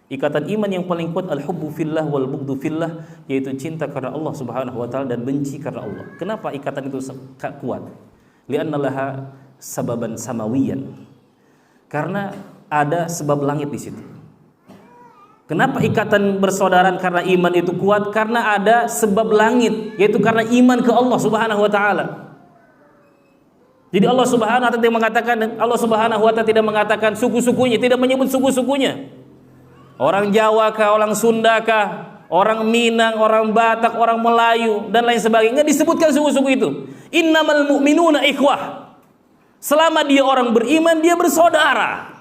Ikatan iman yang paling kuat al-hubbu fillah wal bughdu fillah, yaitu cinta karena Allah Subhanahu wa taala dan benci karena Allah. Kenapa ikatan itu kuat? Li'anna laha sababan samawiyan. Karena ada sebab langit di situ. Kenapa ikatan bersaudaraan karena iman itu kuat? Karena ada sebab langit, yaitu karena iman ke Allah Subhanahu wa taala. Jadi Allah Subhanahu wa taala tidak mengatakan suku-sukunya, tidak menyebut suku-sukunya. Orang Jawa kah, orang Sunda kah, orang Minang, orang Batak, orang Melayu dan lain sebagainya, enggak disebutkan suku-suku itu. Innamal mu'minuna ikhwah. Selama dia orang beriman, dia bersaudara.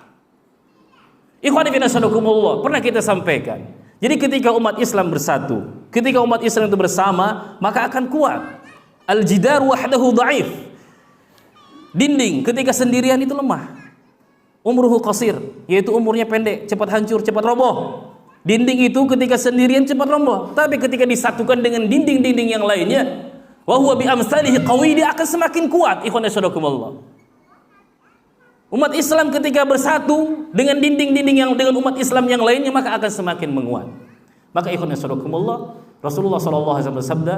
Ikhwani fillah, pernah kita sampaikan, Jadi ketika umat Islam bersatu, ketika umat Islam itu bersama, maka akan kuat. Al-jidar wahdahu dhaif. Dinding ketika sendirian itu lemah. Umruhu qasir, yaitu umurnya pendek, cepat hancur, cepat roboh. Dinding itu ketika sendirian cepat roboh, tapi ketika disatukan dengan dinding-dinding yang lainnya, wa huwa bi amsalihi qawi, dia akan semakin kuat. Ikhwan fillah. Umat Islam ketika bersatu dengan dinding-dinding yang dengan umat Islam yang lainnya, maka akan semakin menguat. Maka ikhwan fillah, Rasulullah sallallahu alaihi wasallam bersabda,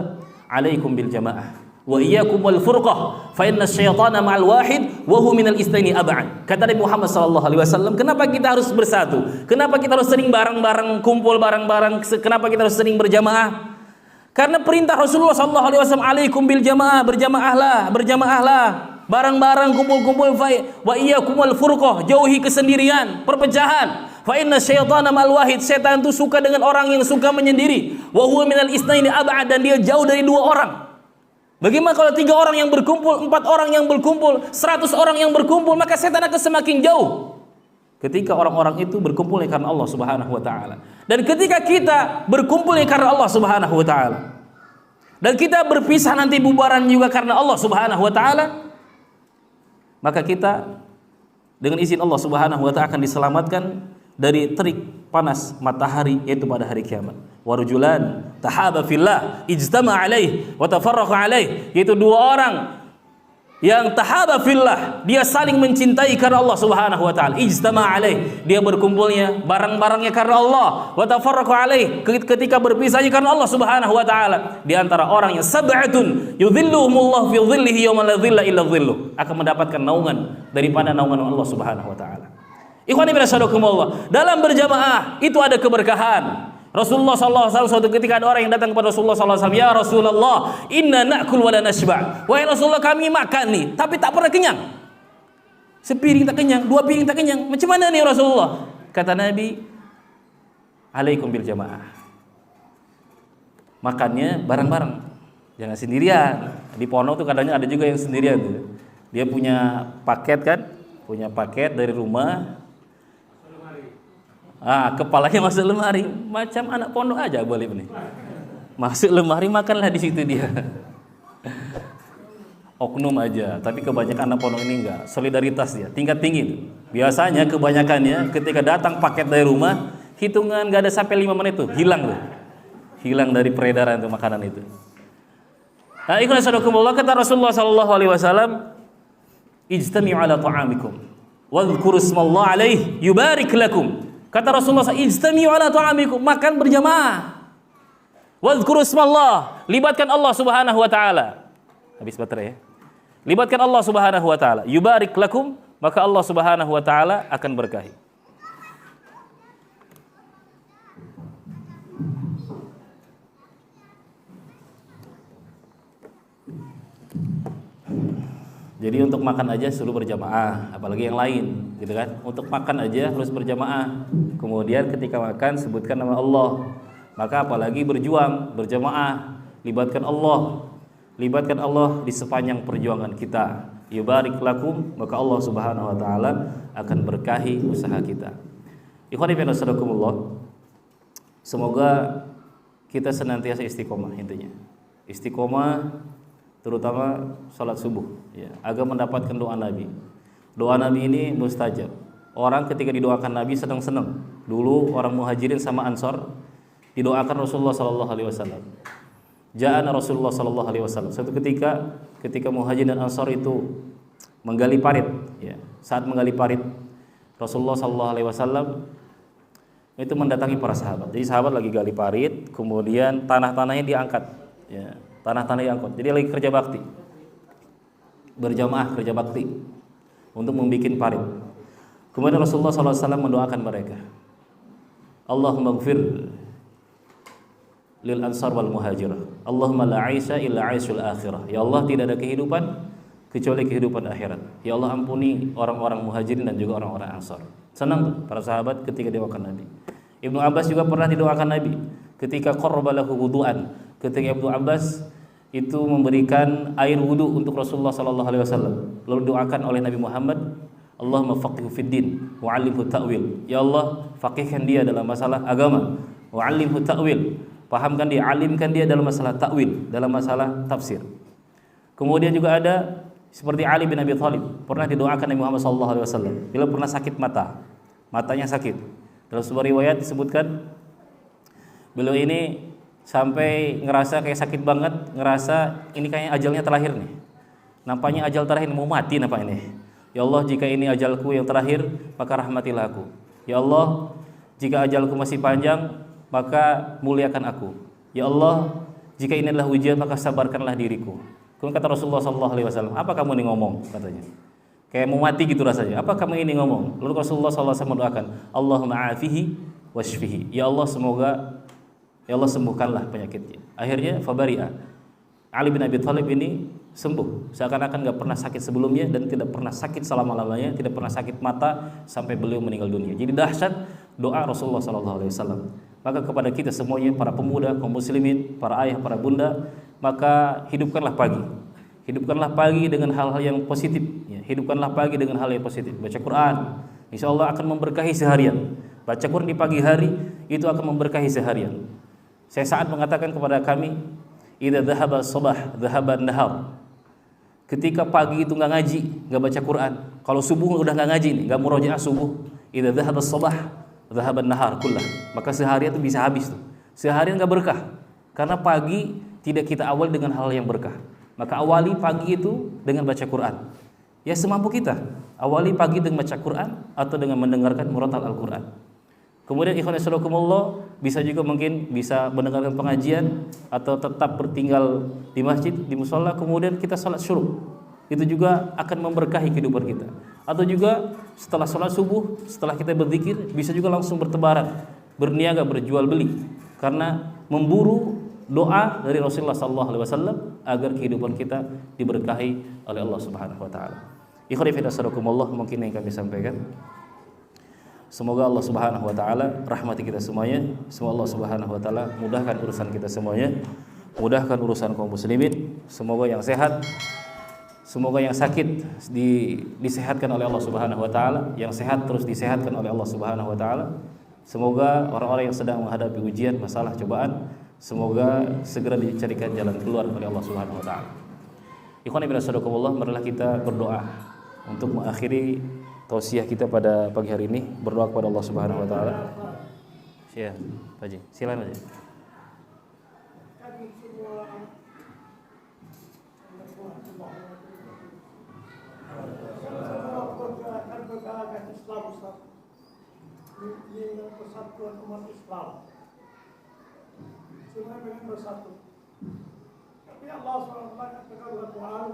"Alaikum bil jamaah wa iyyakum wal furqah, fa inna asyaitana ma'al wahid wa huwa minal itsnaini ab'ad." Kata Nabi Muhammad sallallahu alaihi wasallam, kenapa kita harus bersatu? Kenapa kita harus sering bareng-bareng, kumpul bareng-bareng? Kenapa kita harus sering berjamaah? Karena perintah Rasulullah sallallahu alaihi wasallam, "Alaikum bil jamaah, berjamaahlah. Bareng-bareng, kumpul-kumpul. Wa iyyakum wal furqah, jauhi kesendirian, perpecahan. Fa inna syaitana ma'al wahid, setan itu suka dengan orang yang suka menyendiri. Wa huwa minal itsnaini ab'ad, dan dia jauh dari 2 orang. Bagaimana kalau 3 orang yang berkumpul, 4 orang yang berkumpul, 100 orang yang berkumpul, maka setan akan semakin jauh. Ketika orang-orang itu berkumpul karena Allah Subhanahu wa taala. Dan ketika kita berkumpul karena Allah Subhanahu wa taala, dan kita berpisah nanti bubaran juga karena Allah Subhanahu wa taala, maka kita dengan izin Allah Subhanahu wa taala akan diselamatkan dari terik panas matahari, yaitu pada hari kiamat. Warujulan tahaba fillah ijtama alaih wa tafarraqa alaih, yaitu 2 orang yang tahaba fillah, dia saling mencintai karena Allah Subhanahu wa taala. Ijtama alaih, dia berkumpulnya barang-barangnya karena Allah. Wa tafarraqa alaih, ketika berpisahnya karena Allah Subhanahu wa taala. Di antara orang yang sab'atun yudhilluhumullahu fi dhillihi yawma la dhilla illa dhilluh, akan mendapatkan naungan daripada naungan Allah Subhanahu wa taala. Ikhwani fillah, dalam berjamaah itu ada keberkahan. Rasulullah SAW suatu ketika ada orang yang datang kepada Rasulullah SAW, "Ya Rasulullah, inna na'kul wa la nashba'." Wahai Rasulullah, kami makan nih, tapi tak pernah kenyang. Sepiring tak kenyang, 2 piring tak kenyang. Macam mana nih Rasulullah? Kata Nabi, "Alaikum bil jamaah." Makannya bareng-bareng, jangan sendirian. Di pondok tuh kadangnya ada juga yang sendirian tuh. Dia punya paket kan, punya paket dari rumah. Kepalanya masuk lemari, macam anak pondok aja boleh nih. Masuk lemari, makanlah di situ dia. Oknum aja, tapi kebanyakan anak pondok ini enggak. Solidaritas dia tingkat tinggi. Biasanya kebanyakannya ketika datang paket dari rumah, hitungan enggak ada sampai 5 menit tuh, hilang dari peredaran itu makanan itu. Nah, ikhwan sadaqallahu, kata Rasulullah sallallahu alaihi wasallam, "Ijtami'u ala ta'amikum wa dzkuru ismallahi alaihi yubarik lakum." Kata Rasulullah, "Ijtami'u ala ta'amikum," makan berjamaah. Wa dzkuru ismallah, libatkan Allah Subhanahu wa taala. Habis baterai ya. Libatkan Allah Subhanahu wa taala. Yubarik lakum, maka Allah Subhanahu wa taala akan berkahi. Jadi untuk makan aja suruh berjamaah, apalagi yang lain, gitu kan? Untuk makan aja harus berjamaah. Kemudian ketika makan sebutkan nama Allah. Maka apalagi berjuang, berjamaah, libatkan Allah di sepanjang perjuangan kita. Yubarik lakum, maka Allah Subhanahu wa taala akan berkahi usaha kita. Ikhwani fillah, semoga kita senantiasa istiqomah, intinya. Istiqomah terutama salat subuh ya, agar mendapatkan doa Nabi. Doa Nabi ini mustajab. Orang ketika didoakan Nabi senang-senang. Dulu orang Muhajirin sama Ansor didoakan Rasulullah sallallahu alaihi wasallam. Ja'ana Rasulullah sallallahu alaihi wasallam. Suatu ketika Muhajirin dan Ansor itu menggali parit ya. Saat menggali parit, Rasulullah sallallahu alaihi wasallam itu mendatangi para sahabat. Jadi sahabat lagi gali parit, kemudian tanah-tanahnya diangkat ya. Tanah-tanah diangkut. Jadi lagi kerja bakti. Berjamaah kerja bakti untuk membuat parit. Kemudian Rasulullah SAW mendoakan mereka. Allahumma ighfir lil ansar wal muhajirah. Allahumma la 'aisha illa 'aisyul akhirah. Ya Allah, tidak ada kehidupan kecuali kehidupan akhirat. Ya Allah, ampuni orang-orang muhajirin dan juga orang-orang ansar. Senang para sahabat ketika didoakan Nabi. Ibnu Abbas juga pernah didoakan Nabi ketika qarraba lahu wudu'an. Ketika Ibnu Abbas itu memberikan air wudu untuk Rasulullah sallallahu alaihi wasallam, lalu doakan oleh Nabi Muhammad, Allahumma faqihhu fid din wa 'allimhu ta'wil. Ya Allah, faqihkan dia dalam masalah agama, wa 'allimhu ta'wil. Pahamkan dia, alimkan dia dalam masalah ta'wil, dalam masalah tafsir. Kemudian juga ada seperti Ali bin Abi Thalib, pernah didoakan Nabi Muhammad SAW bila pernah sakit mata, matanya sakit. Dalam sebuah riwayat disebutkan beliau ini sampai ngerasa kayak sakit banget, ngerasa ini kayaknya ajalnya terakhir nih. Nampaknya ajal terakhir, mau mati nampaknya nih. Ya Allah, jika ini ajalku yang terakhir, maka rahmatilah aku. Ya Allah, jika ajalku masih panjang, maka muliakan aku. Ya Allah, jika ini adalah ujian, maka sabarkanlah diriku. Kemudian kata Rasulullah SAW, apa kamu ini ngomong? Katanya, kayak mau mati gitu rasanya. Apa kamu ini ngomong? Lalu Rasulullah SAW mendoakan, Allahumma afihi washfihi. Ya Allah, ya Allah sembuhkanlah penyakitnya. Akhirnya fabari'a, Ali bin Abi Thalib ini sembuh, seakan-akan gak pernah sakit sebelumnya dan tidak pernah sakit selama-lamanya, tidak pernah sakit mata sampai beliau meninggal dunia. Jadi dahsyat doa Rasulullah SAW. Maka kepada kita semuanya, para pemuda, kaum muslimin, para ayah, para bunda, maka hidupkanlah pagi. Hidupkanlah pagi dengan hal-hal yang positif. Hidupkanlah pagi dengan hal yang positif. Baca Quran, insya Allah akan memberkahi seharian. Baca Quran di pagi hari itu akan memberkahi seharian. Saya saat mengatakan kepada kami, idza dhahaba sabah dhahaba nahar. Ketika pagi itu nggak ngaji, nggak baca Quran. Kalau subuh udah nggak ngaji nih, nggak murojaah subuh. Idza dhahaba sabah dhahaba nahar kullah. Maka seharian itu bisa habis tuh. Seharian nggak berkah. Karena pagi tidak kita awali dengan hal yang berkah. Maka awali pagi itu dengan baca Quran. Ya semampu kita. Awali pagi dengan baca Quran atau dengan mendengarkan murotal Al-Quran. Kemudian ikhwan fillah, bisa juga mungkin bisa mendengarkan pengajian atau tetap bertinggal di masjid, di mushola, kemudian kita salat syuruk. Itu juga akan memberkahi kehidupan kita. Atau juga setelah salat subuh, setelah kita berzikir, bisa juga langsung bertebaran, berniaga, berjual beli, karena memburu doa dari Rasulullah SAW agar kehidupan kita diberkahi oleh Allah Subhanahu Wa Taala. Ikhwan fillah, mungkin yang kami sampaikan. Semoga Allah Subhanahu Wa Taala rahmati kita semuanya. Semoga Allah Subhanahu Wa Taala mudahkan urusan kita semuanya, mudahkan urusan kaum muslimin. Semoga yang sehat, semoga yang sakit disehatkan oleh Allah Subhanahu Wa Taala, yang sehat terus disehatkan oleh Allah Subhanahu Wa Taala. Semoga orang-orang yang sedang menghadapi ujian, masalah, cobaan, semoga segera dicarikan jalan keluar oleh Allah Subhanahu Wa Taala. Ikhwan fillah sadaqallah, marilah kita berdoa untuk mengakhiri tausiah kita pada pagi hari ini, berdoa kepada Allah Subhanahu Wa Taala. Ya, Pak Haji, silakan aja.
Persatuan umat Islam, semua ingin bersatu. Tapi Allah SWT katakan dalam Quran,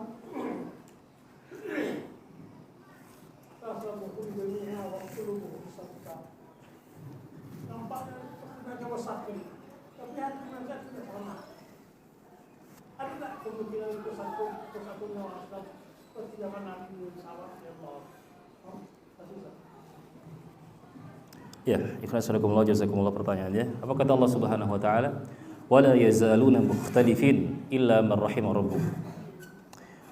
tahsabuhum jami'a wa qulubuhum shatta. Nampaknya mereka bersatu, tapi hati mereka tidak sama. Ada tak kemungkinan persatunya orang Islam seperti zaman Nabi SAW? Ya Allah.
Ya, ikhlas saudarakumullah, jazakumullah pertanyaannya. Apa kata Allah Subhanahu Wa Taala? Wala yazaluna mukhtalifin illa man rahima rabbuk.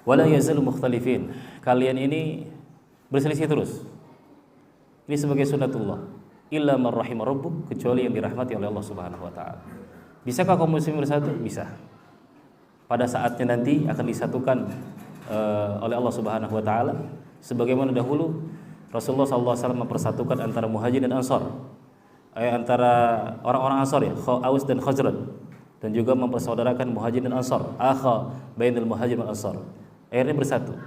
Wala yazalu mukhtalifin. Kalian ini berselisih terus. Ini sebagai sunnatullah. Illa man rahima rabbuk, kecuali yang dirahmati oleh Allah Subhanahu Wa Taala. Bisakah kaum muslimin bersatu? Bisa. Pada saatnya nanti akan disatukan oleh Allah Subhanahu Wa Taala, sebagaimana dahulu Rasulullah SAW mempersatukan antara Muhajirin dan Ansar, antara orang-orang Ansar ya, Aus dan Khazraj, dan juga mempersaudarakan Muhajirin dan Ansar, akha bainal Muhajirin dan Ansar. Akhirnya bersatu.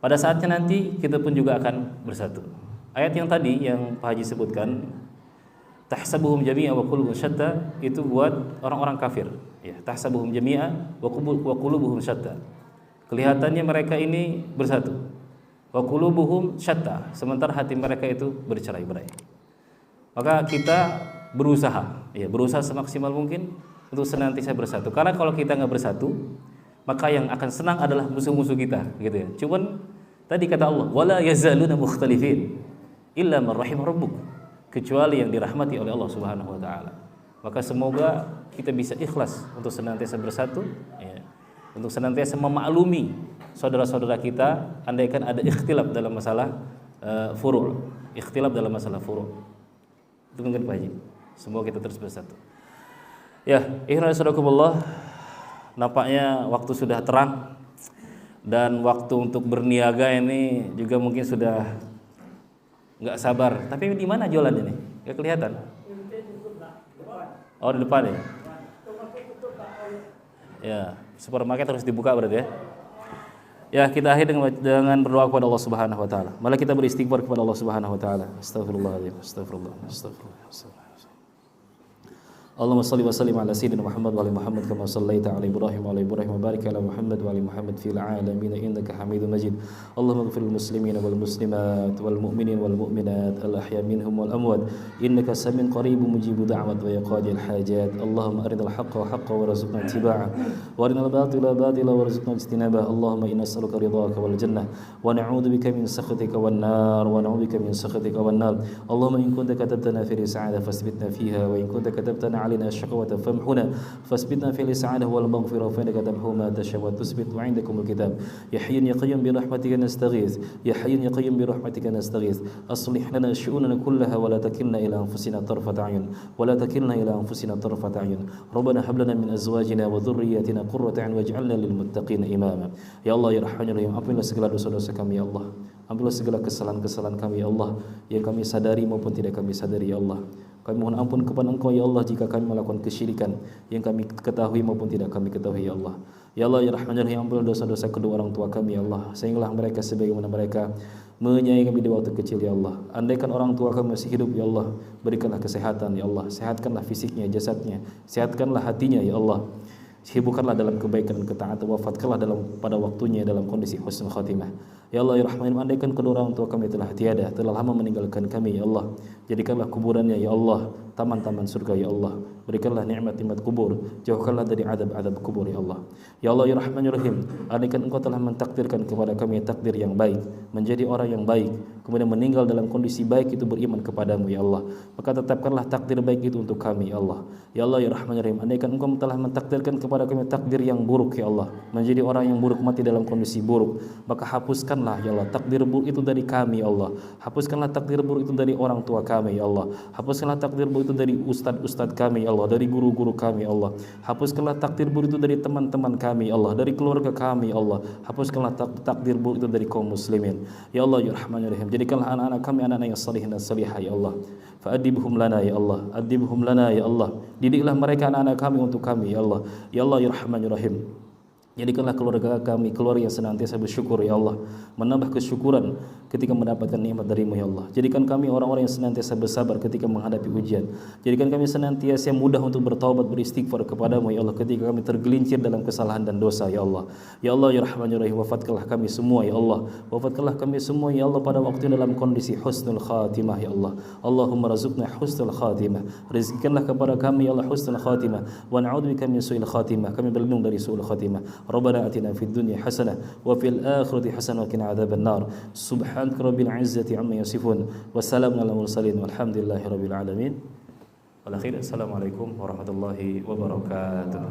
Pada saatnya nanti kita pun juga akan bersatu. Ayat yang tadi yang Pak Haji sebutkan, tahsabuhum jami'a wa qulubuhum syatta, itu buat orang-orang kafir. Ya, tahsabuhum jami'a wa qulubuhum syatta. Kelihatannya mereka ini bersatu. Wa qulubuhum syatta, sementara hati mereka itu bercerai-berai. Maka kita berusaha semaksimal mungkin untuk senantiasa bersatu. Karena kalau kita nggak bersatu, maka yang akan senang adalah musuh-musuh kita, gitu ya. Cuman tadi kata Allah, wala yazaluna mukhtalifin illa man rahim rabbuk, kecuali yang dirahmati oleh Allah Subhanahu Wa Taala. Maka semoga kita bisa ikhlas untuk senantiasa bersatu, ya, untuk senantiasa memaklumi saudara-saudara kita, andaikan ada ikhtilaf dalam masalah furu', ikhtilaf dalam masalah furu'. Itu mungkin Pak Haji. Semua kita terus bersatu. Ya, ikhwan sadaqakumullah, nampaknya waktu sudah terang dan waktu untuk berniaga ini juga mungkin sudah nggak sabar. Tapi di mana jualan ini? Nggak kelihatan. Oh, di depan ya? Ya, supermarket harus dibuka berarti ya. Ya, kita akhir dengan berdoa kepada Allah Subhanahu wa taala. Malah kita beristighfar kepada Allah Subhanahu wa taala. Astagfirullahaladzim, astagfirullah. Allahumma salli wa sallim ala sayyidina Muhammad wa ali Muhammad kama sallaita ala Ibrahim wa ala Ibrahim wa barik ala Muhammad wa ali Muhammad fil alamin innaka Hamidum Majid. Allahumma ighfir lil muslimina wal muslimat wal mu'minin wal mu'minat al ahya minhum wal amwat innaka samiun qaribun mujibud da'wat wa yaqadil hajat. Allahumma arinal haqqa haqqan warzuqna ittiba'ah wa arinal batila batila warzuqna ijtinabah. Allahumma inna nas'aluka ridhaka wal jannah wa na'udzu bika min sakhatika wan nar wa na'udzu bika min sakhatika wan nar. Allahumma in kunta katabtana fi sa'adah fasbitna fiha wa in kunta katabtana علينا الشقوة فامحنا فاسبتنا في السعادة والمغفرة فإنك تمحو ما تشاء وتثبت وعندكم الكتاب. يا حي يا قيوم برحمتك نستغيث يا حي يا قيوم برحمتك نستغيث أصلح لنا شؤوننا كلها ولا تكلنا إلى أنفسنا طرفة عين ولا تكلنا إلى أنفسنا طرفة عين. ربنا هب لنا من أزواجنا وذرياتنا قرة أعين واجعلنا للمتقين إماما. Ya Allah ya Rahman ya Rahim, ampunilah segala dosa-dosa kami ya Allah. Ampunilah segala kesalahan-kesalahan kami ya Allah, yang kami sadari maupun tidak kami sadari ya Allah. Kami mohon ampun kepada Engkau ya Allah jika kami melakukan kesyirikan yang kami ketahui maupun tidak kami ketahui ya Allah. Ya Allah ya Rahman ya Rahim, ampunilah dosa-dosa kedua orang tua kami ya Allah, sehinggalah mereka sebagaimana mereka menyayangi kami di waktu kecil ya Allah. Andaikan orang tua kami masih hidup ya Allah, berikanlah kesehatan ya Allah, sehatkanlah fisiknya, jasadnya, sehatkanlah hatinya ya Allah. Sibukkanlah dalam kebaikan dan ketaatan, wafatkanlah pada waktunya dalam kondisi husnul khatimah. Ya Allah ya Rahman, andaikan kedua orang tua kami telah tiada, telah lama meninggalkan kami ya Allah, jadikanlah kuburannya ya Allah taman-taman surga ya Allah. Berikanlah nikmat-nikmat kubur, jauhkanlah dari adab-adab kubur ya Allah. Ya Allah ya Rahman ya Rahim, andaikan Engkau telah mentakdirkan kepada kami takdir yang baik, menjadi orang yang baik, kemudian meninggal dalam kondisi baik itu beriman kepadamu ya Allah, maka tetapkanlah takdir baik itu untuk kami ya Allah. Ya Allah ya Rahman ya Rahim, andaikan Engkau telah mentakdirkan kepada kami takdir yang buruk ya Allah, menjadi orang yang buruk, mati dalam kondisi buruk, maka hapuskanlah ya Allah takdir buruk itu dari kami ya Allah. Hapuskanlah takdir buruk itu dari orang tua kami ya Allah. Hapuskanlah takdir buruk itu dari ustadz-ustadz kami ya Allah, dari guru-guru kami ya Allah. Hapuskanlah takdir buruk itu dari teman-teman kami ya Allah, dari keluarga kami ya Allah. Hapuskanlah takdir buruk itu dari kaum muslimin ya Allah ya Rahman ya Rahim. Jadikanlah anak-anak kami anak-anak yang salih dan salihah ya Allah. Fa'adibhum lana ya Allah, adibhum lana ya Allah. Didiklah mereka anak-anak kami untuk kami ya Allah. Ya Allah ya Rahman ya Rahim. Jadikanlah keluarga kami keluarga yang senantiasa bersyukur ya Allah, menambah kesyukuran ketika mendapatkan nikmat darimu ya Allah. Jadikan kami orang-orang yang senantiasa bersabar ketika menghadapi ujian. Jadikan kami senantiasa mudah untuk bertaubat, beristighfar kepadamu ya Allah ketika kami tergelincir dalam kesalahan dan dosa ya Allah. Ya Allah ya Rahman ya Rahim, wafatkanlah kami semua ya Allah. Wafatkanlah kami semua ya Allah pada waktu dalam kondisi husnul khatimah ya Allah. Allahumma razuqna husnul khatimah. Rizkikanlah kepada kami ya Allah husnul khatimah, wa na'udzubika min su'il khatimah. Kami berlindung dari su'il khatimah. ربنا آتنا في الدنيا حسنة وفي الآخرة حسنة وقنا عذاب النار. سبحانك رب العزة عما يصفون وسلام على المرسلين والحمد لله رب العالمين. والأخير السلام عليكم ورحمة الله وبركاته.